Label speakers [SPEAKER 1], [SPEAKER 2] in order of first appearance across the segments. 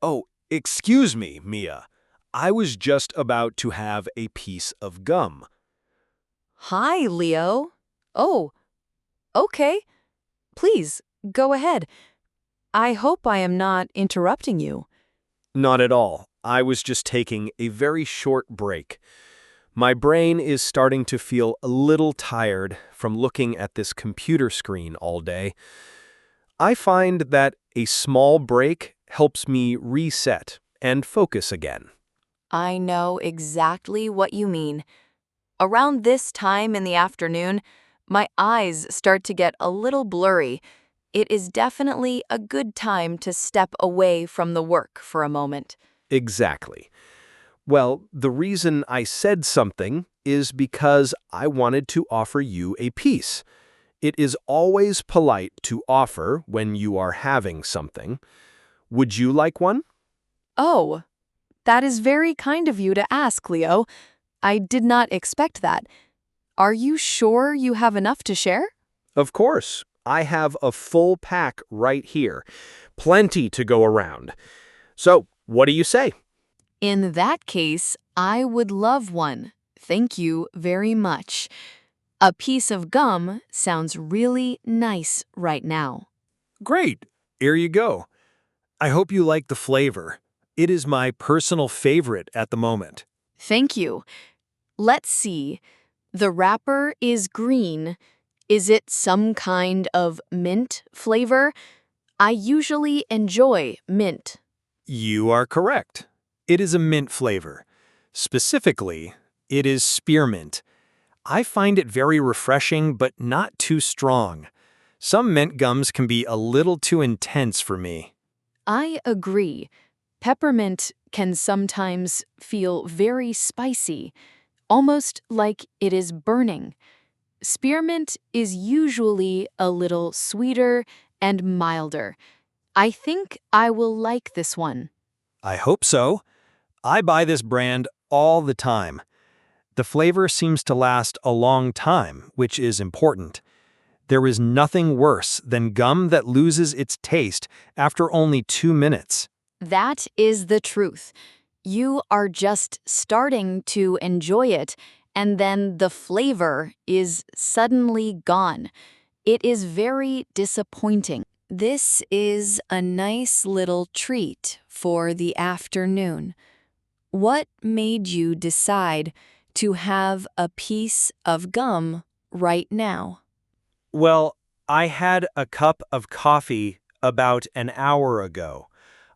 [SPEAKER 1] Oh, excuse me, Mia. I was just about to have a piece of gum.
[SPEAKER 2] Hi, Leo. Oh, okay. Please, go ahead. I hope I am not interrupting you.
[SPEAKER 1] Not at all. I was just taking a very short break. My brain is starting to feel a little tired from looking at this computer screen all day. I find that a small break helps me reset and focus again.
[SPEAKER 2] I know exactly what you mean. Around this time in the afternoon, my eyes start to get a little blurry. It is definitely a good time to step away from the work for a moment.
[SPEAKER 1] Exactly. Well, the reason I said something is because I wanted to offer you a piece. It is always polite to offer when you are having something. Would you like one?
[SPEAKER 2] Oh, that is very kind of you to ask, Leo. I did not expect that. Are you sure you have enough to share?
[SPEAKER 1] Of course. I have a full pack right here. Plenty to go around. So, what do you say?
[SPEAKER 2] In that case, I would love one. Thank you very much. A piece of gum sounds really nice right now.
[SPEAKER 1] Great. Here you go. I hope you like the flavor. It is my personal favorite at the moment.
[SPEAKER 2] Thank you. Let's see. The wrapper is green. Is it some kind of mint flavor? I usually enjoy mint.
[SPEAKER 1] You are correct. It is a mint flavor. Specifically, it is spearmint. I find it very refreshing but not too strong. Some mint gums can be a little too intense for me.
[SPEAKER 2] I agree. Peppermint can sometimes feel very spicy, almost like it is burning. Spearmint is usually a little sweeter and milder. I think I will like this one.
[SPEAKER 1] I hope so. I buy this brand all the time. The flavor seems to last a long time, which is important. There is nothing worse than gum that loses its taste after only 2 minutes.
[SPEAKER 2] That is the truth. You are just starting to enjoy it, and then the flavor is suddenly gone. It is very disappointing. This is a nice little treat for the afternoon. What made you decide to have a piece of gum right now?
[SPEAKER 1] Well, I had a cup of coffee about an hour ago.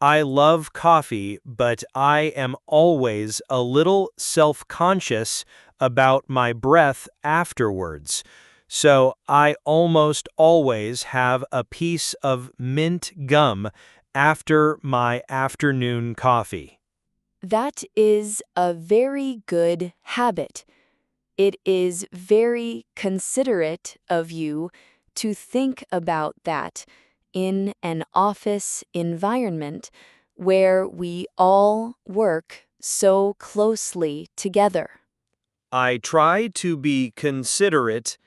[SPEAKER 1] I love coffee, but I am always a little self-conscious about my breath afterwards. So I almost always have a piece of mint gum after my afternoon coffee.
[SPEAKER 2] That is a very good habit. It is very considerate of you to think about that in an office environment where we all work so closely together.
[SPEAKER 1] I try to be considerate.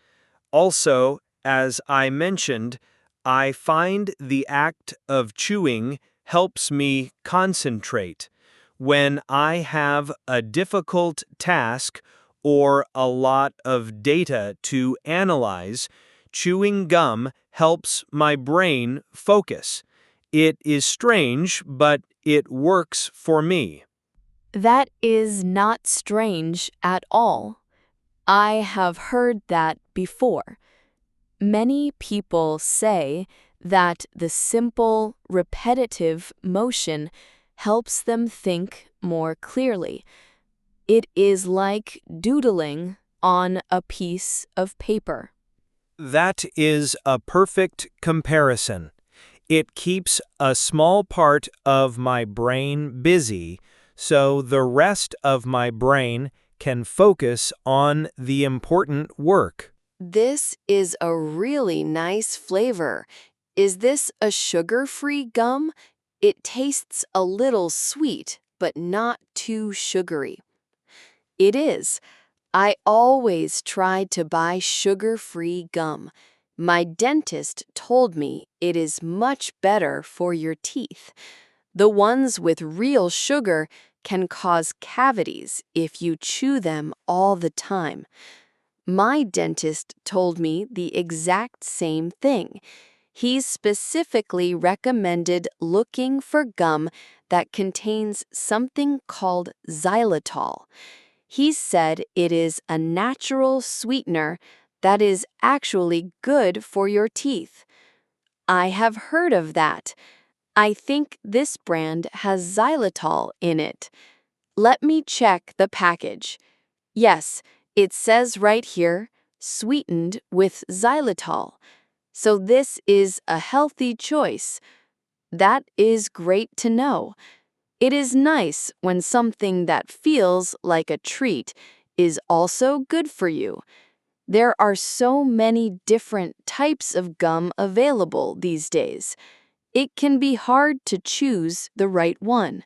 [SPEAKER 1] Also, as I mentioned, I find the act of chewing helps me concentrate. When I have a difficult task or a lot of data to analyze, chewing gum helps my brain focus. It is strange, but it works for me.
[SPEAKER 2] That is not strange at all. I have heard that before. Many people say that the simple, repetitive motion helps them think more clearly. It is like doodling on a piece of paper.
[SPEAKER 1] That is a perfect comparison. It keeps a small part of my brain busy so the rest of my brain can focus on the important work.
[SPEAKER 2] This is a really nice flavor. Is this a sugar-free gum? It tastes a little sweet, but not too sugary. It is. I always tried to buy sugar-free gum. My dentist told me it is much better for your teeth. The ones with real sugar can cause cavities if you chew them all the time. My dentist told me the exact same thing. He specifically recommended looking for gum that contains something called xylitol. He said it is a natural sweetener that is actually good for your teeth. I have heard of that. I think this brand has xylitol in it. Let me check the package. Yes, it says right here, sweetened with xylitol. So this is a healthy choice. That is great to know. It is nice when something that feels like a treat is also good for you. There are so many different types of gum available these days. It can be hard to choose the right one.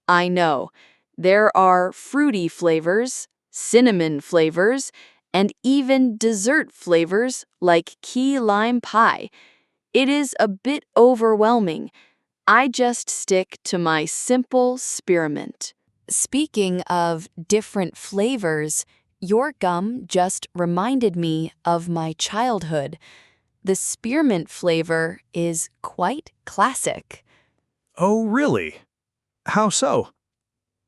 [SPEAKER 2] I know. There are fruity flavors, cinnamon flavors, and even dessert flavors like key lime pie. It is a bit overwhelming. I just stick to my simple spearmint. Speaking of different flavors, your gum just reminded me of my childhood. The spearmint flavor is quite classic.
[SPEAKER 1] Oh, really? How so?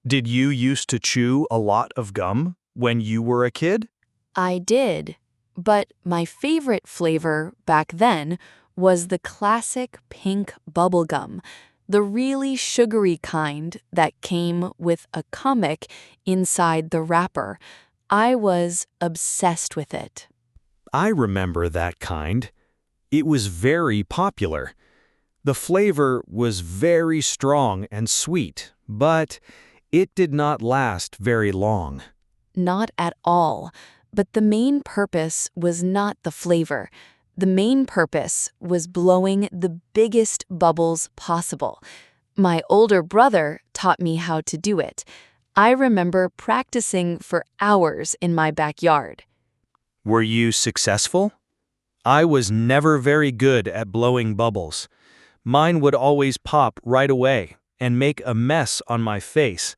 [SPEAKER 1] Did you used to chew a lot of gum when you were a kid?
[SPEAKER 2] I did, but my favorite flavor back then was the classic pink bubblegum, the really sugary kind that came with a comic inside the wrapper. I was obsessed with it.
[SPEAKER 1] I remember that kind. It was very popular. The flavor was very strong and sweet, but it did not last very long.
[SPEAKER 2] Not at all. But the main purpose was not the flavor. The main purpose was blowing the biggest bubbles possible. My older brother taught me how to do it. I remember practicing for hours in my backyard.
[SPEAKER 1] Were you successful? I was never very good at blowing bubbles. Mine would always pop right away and make a mess on my face.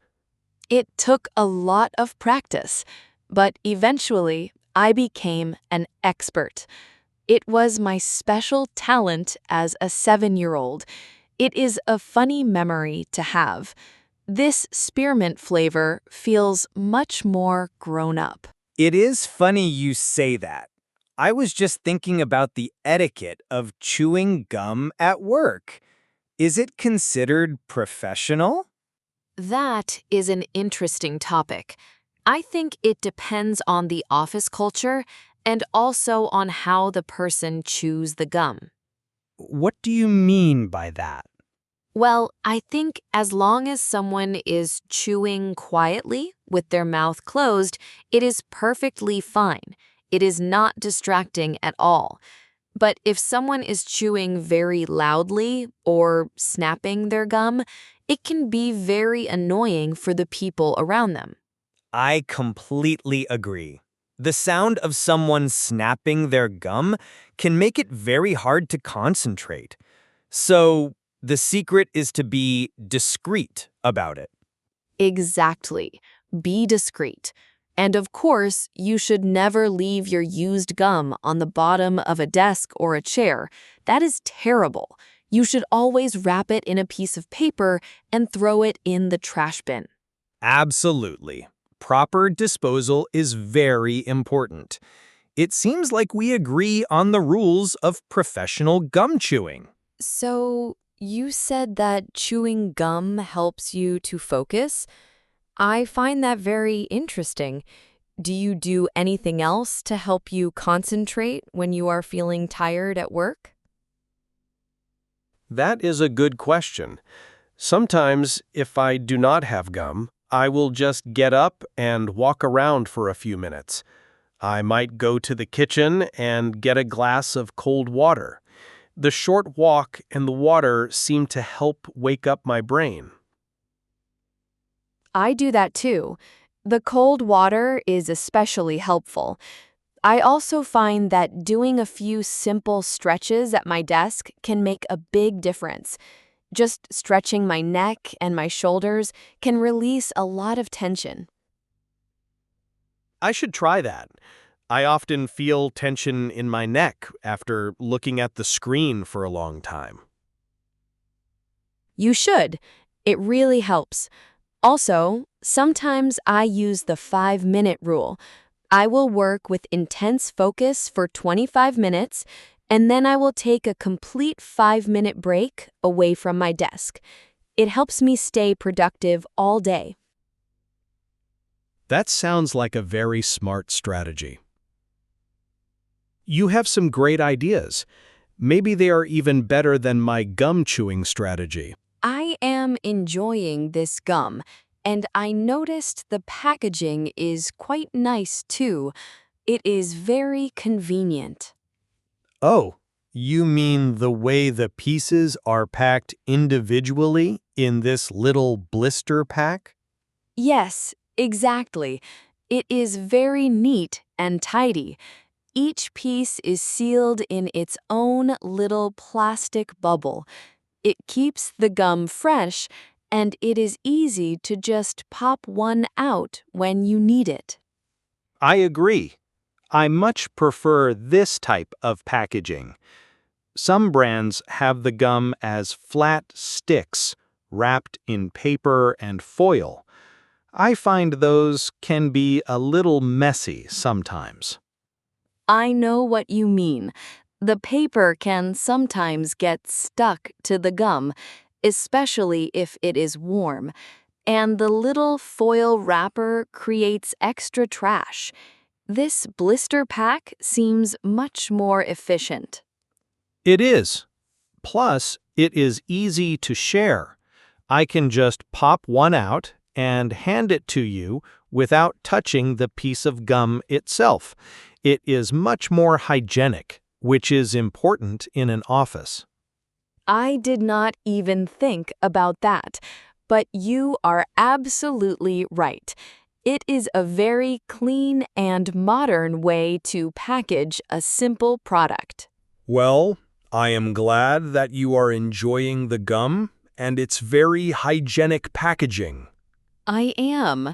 [SPEAKER 2] It took a lot of practice, but eventually I became an expert. It was my special talent as a 7-year-old. It is a funny memory to have. This spearmint flavor feels much more grown up.
[SPEAKER 3] It is funny you say that. I was just thinking about the etiquette of chewing gum at work. Is it considered professional?
[SPEAKER 2] That is an interesting topic. I think it depends on the office culture and also on how the person chews the gum.
[SPEAKER 3] What do you mean by that?
[SPEAKER 2] Well, I think as long as someone is chewing quietly with their mouth closed, it is perfectly fine. It is not distracting at all. But if someone is chewing very loudly or snapping their gum, it can be very annoying for the people around them.
[SPEAKER 3] I completely agree. The sound of someone snapping their gum can make it very hard to concentrate. So, the secret is to be discreet about it.
[SPEAKER 2] Exactly. Be discreet. And of course, you should never leave your used gum on the bottom of a desk or a chair. That is terrible. You should always wrap it in a piece of paper and throw it in the trash bin.
[SPEAKER 3] Absolutely. Proper disposal is very important. It seems like we agree on the rules of professional gum chewing.
[SPEAKER 2] So, you said that chewing gum helps you to focus? I find that very interesting. Do you do anything else to help you concentrate when you are feeling tired at work?
[SPEAKER 4] That is a good question. Sometimes, if I do not have gum, I will just get up and walk around for a few minutes. I might go to the kitchen and get a glass of cold water. The short walk and the water seem to help wake up my brain.
[SPEAKER 2] I do that too. The cold water is especially helpful. I also find that doing a few simple stretches at my desk can make a big difference. Just stretching my neck and my shoulders can release a lot of tension.
[SPEAKER 4] I should try that. I often feel tension in my neck after looking at the screen for a long time.
[SPEAKER 2] You should. It really helps. Also, sometimes I use the 5-minute rule. I will work with intense focus for 25 minutes, and then I will take a complete 5-minute break away from my desk. It helps me stay productive all day.
[SPEAKER 4] That sounds like a very smart strategy. You have some great ideas. Maybe they are even better than my gum chewing strategy.
[SPEAKER 2] I am enjoying this gum, and I noticed the packaging is quite nice too. It is very convenient.
[SPEAKER 4] Oh, you mean the way the pieces are packed individually in this little blister pack?
[SPEAKER 2] Yes, exactly. It is very neat and tidy. Each piece is sealed in its own little plastic bubble. It keeps the gum fresh, and it is easy to just pop one out when you need it.
[SPEAKER 1] I agree. I much prefer this type of packaging. Some brands have the gum as flat sticks wrapped in paper and foil. I find those can be a little messy sometimes.
[SPEAKER 2] I know what you mean. The paper can sometimes get stuck to the gum, especially if it is warm, and the little foil wrapper creates extra trash. This blister pack seems much more efficient.
[SPEAKER 1] It is. Plus, it is easy to share. I can just pop one out and hand it to you without touching the piece of gum itself. It is much more hygienic, which is important in an office.
[SPEAKER 2] I did not even think about that, but you are absolutely right. It is a very clean and modern way to package a simple product.
[SPEAKER 1] Well, I am glad that you are enjoying the gum and its very hygienic packaging.
[SPEAKER 2] I am.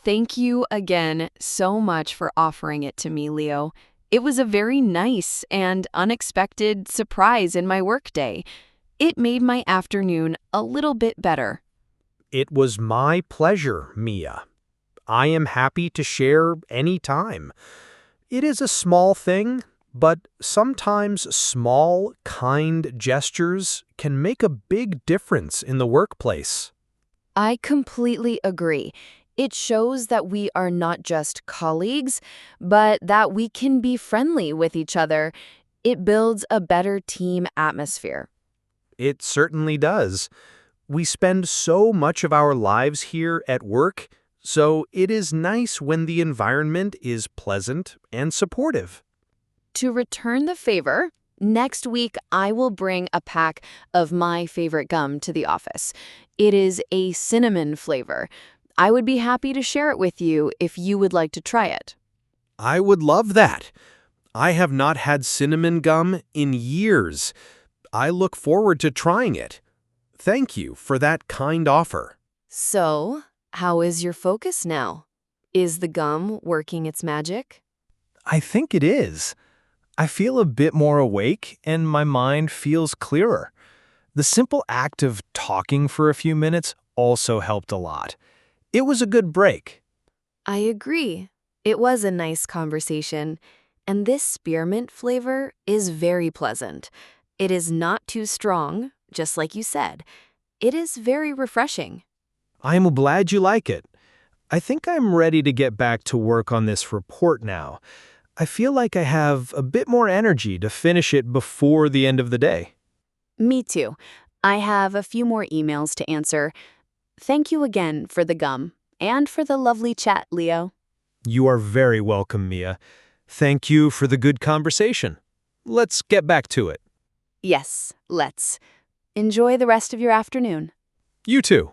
[SPEAKER 2] Thank you again so much for offering it to me, Leo. It was a very nice and unexpected surprise in my workday. It made my afternoon a little bit better.
[SPEAKER 1] It was my pleasure, Mia. I am happy to share any time. It is a small thing, but sometimes small, kind gestures can make a big difference in the workplace.
[SPEAKER 2] I completely agree. It shows that we are not just colleagues, but that we can be friendly with each other. It builds a better team atmosphere.
[SPEAKER 1] It certainly does. We spend so much of our lives here at work, so it is nice when the environment is pleasant and supportive.
[SPEAKER 2] To return the favor, next week I will bring a pack of my favorite gum to the office. It is a cinnamon flavor. I would be happy to share it with you if you would like to try it.
[SPEAKER 1] I would love that. I have not had cinnamon gum in years. I look forward to trying it. Thank you for that kind offer.
[SPEAKER 2] So, how is your focus now? Is the gum working its magic?
[SPEAKER 1] I think it is. I feel a bit more awake and my mind feels clearer. The simple act of talking for a few minutes also helped a lot. It was a good break.
[SPEAKER 2] I agree. It was a nice conversation, and this spearmint flavor is very pleasant. It is not too strong, just like you said. It is very refreshing.
[SPEAKER 1] I am glad you like it. I think I'm ready to get back to work on this report now. I feel like I have a bit more energy to finish it before the end of the day.
[SPEAKER 2] Me too. I have a few more emails to answer. Thank you again for the gum and for the lovely chat, Leo.
[SPEAKER 1] You are very welcome, Mia. Thank you for the good conversation. Let's get back to it.
[SPEAKER 2] Yes, let's. Enjoy the rest of your afternoon.
[SPEAKER 1] You too.